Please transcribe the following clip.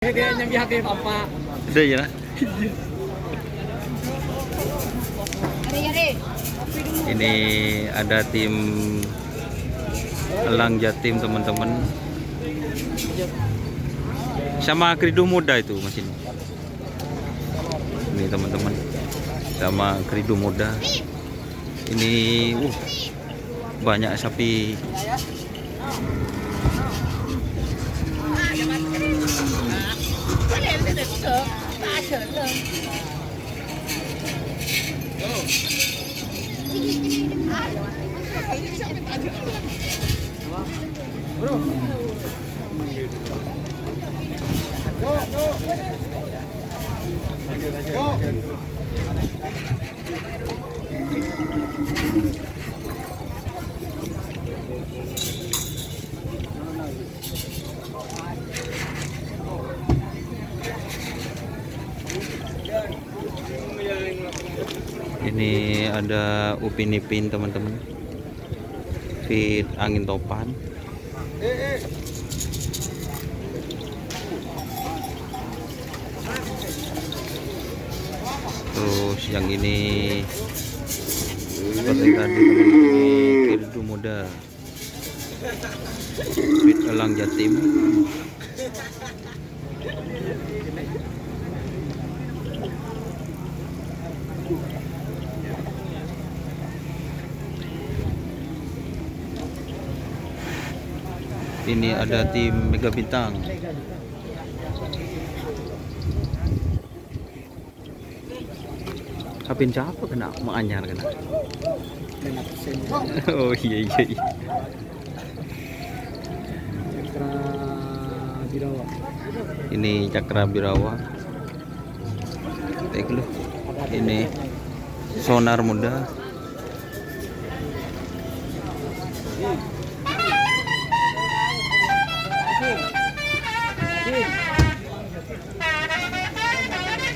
Dia yang di hati Bapak. Ada ya. Ini ada tim Elang Jatim teman-teman. Sama Kridu Muda itu Mas ini. Ini teman-teman. Sama Kridu Muda. Ini banyak sapi. Ini ada Upin Ipin teman-teman, feed angin topan. Terus yang ini seperti tadi teman-teman, ini Kridu Muda, feed Elang Jatim. Ini ada tim Mega Bintang. Kapin siapa kena menganyar kena? Oh iya. Cakra Birawa. Ini Cakra Birawa. Ini Sonar Muda.